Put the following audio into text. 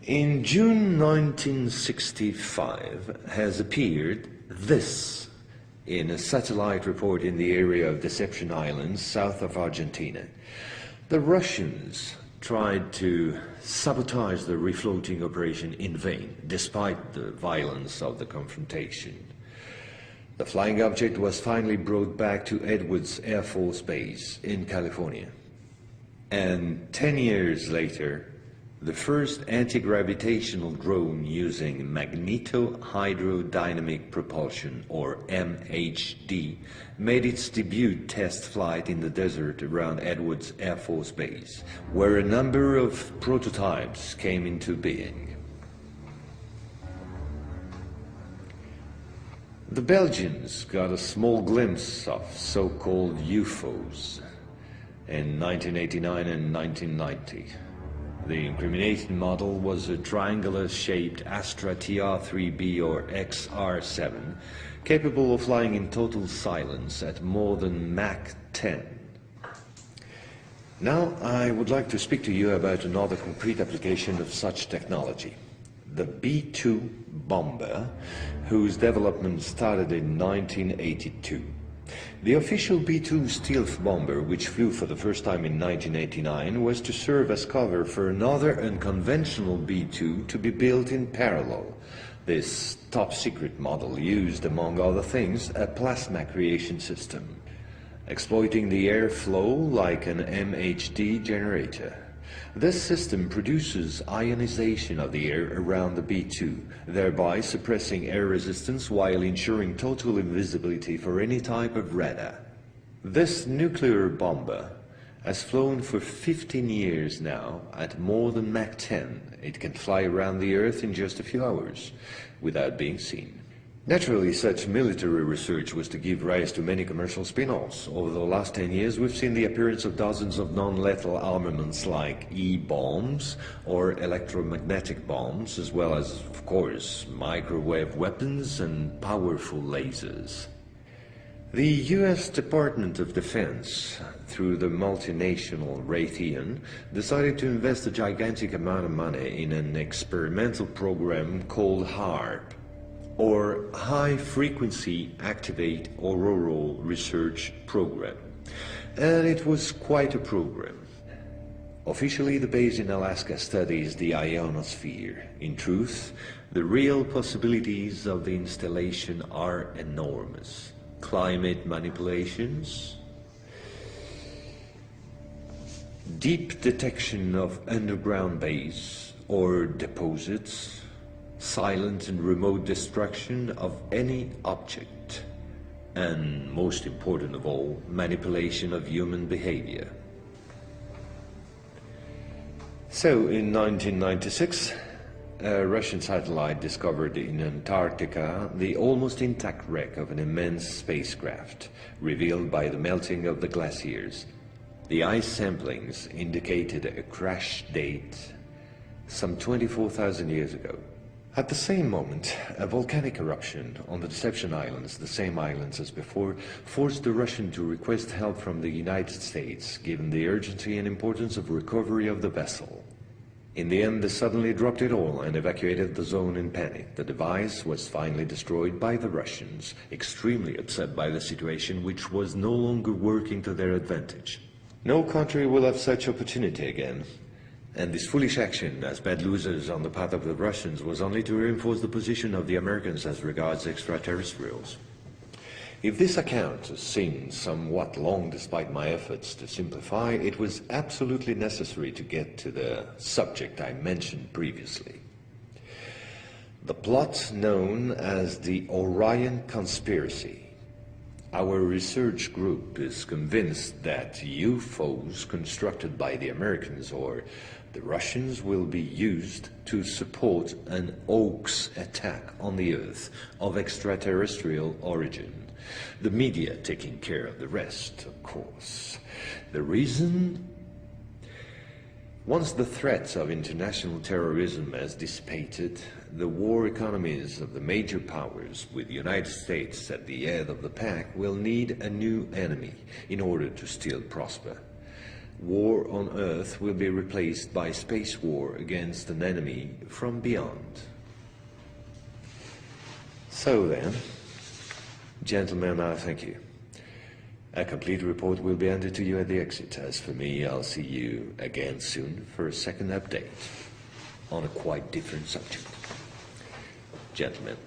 In June 1965 has appeared this in a satellite report in the area of Deception Islands, south of Argentina. The Russians tried to sabotage the refloating operation in vain, despite the violence of the confrontation. The flying object was finally brought back to Edwards Air Force Base in California. And 10 years later, the first anti-gravitational drone using magneto-hydrodynamic propulsion, or MHD, made its debut test flight in the desert around Edwards Air Force Base, where a number of prototypes came into being. The Belgians got a small glimpse of so-called UFOs in 1989 and 1990. The incriminating model was a triangular-shaped Astra TR-3B or XR-7, capable of flying in total silence at more than Mach 10. Now I would like to speak to you about another concrete application of such technology, the B-2 bomber, whose development started in 1982. The official B-2 stealth bomber, which flew for the first time in 1989, was to serve as cover for another unconventional B-2 to be built in parallel. This top-secret model used, among other things, a plasma creation system, exploiting the airflow like an MHD generator. This system produces ionization of the air around the B-2, thereby suppressing air resistance while ensuring total invisibility for any type of radar. This nuclear bomber has flown for 15 years now at more than Mach 10. It can fly around the Earth in just a few hours without being seen. Naturally, such military research was to give rise to many commercial spin-offs. Over the last 10 years, we've seen the appearance of dozens of non-lethal armaments like E-bombs or electromagnetic bombs, as well as, of course, microwave weapons and powerful lasers. The U.S. Department of Defense, through the multinational Raytheon, decided to invest a gigantic amount of money in an experimental program called HAARP, or High Frequency Activate Auroral Research Program. And it was quite a program. Officially, the base in Alaska studies the ionosphere. In truth, the real possibilities of the installation are enormous. Climate manipulations, deep detection of underground base or deposits, silent and remote destruction of any object, and most important of all, manipulation of human behavior. So in 1996, a Russian satellite discovered in Antarctica the almost intact wreck of an immense spacecraft, revealed by the melting of the glaciers. The ice samplings indicated a crash date some 24,000 years ago. At the same moment, a volcanic eruption on the Deception Islands, the same islands as before, forced the Russian to request help from the United States, given the urgency and importance of recovery of the vessel. In the end, they suddenly dropped it all and evacuated the zone in panic. The device was finally destroyed by the Russians, extremely upset by the situation, which was no longer working to their advantage. No country will have such opportunity again. And this foolish action, as bad losers on the part of the Russians, was only to reinforce the position of the Americans as regards extraterrestrials. If this account seemed somewhat long despite my efforts to simplify, it was absolutely necessary to get to the subject I mentioned previously. The plot known as the Orion Conspiracy. Our research group is convinced that UFOs constructed by the Americans or the Russians will be used to support an hoax attack on the Earth of extraterrestrial origin. The media taking care of the rest, of course. The reason? Once the threat of international terrorism has dissipated, the war economies of the major powers, with the United States at the head of the pack, will need a new enemy in order to still prosper. War on Earth will be replaced by space war against an enemy from beyond. So then, gentlemen, I thank you. A complete report will be handed to you at the exit. As for me, I'll see you again soon for a second update on a quite different subject. Gentlemen.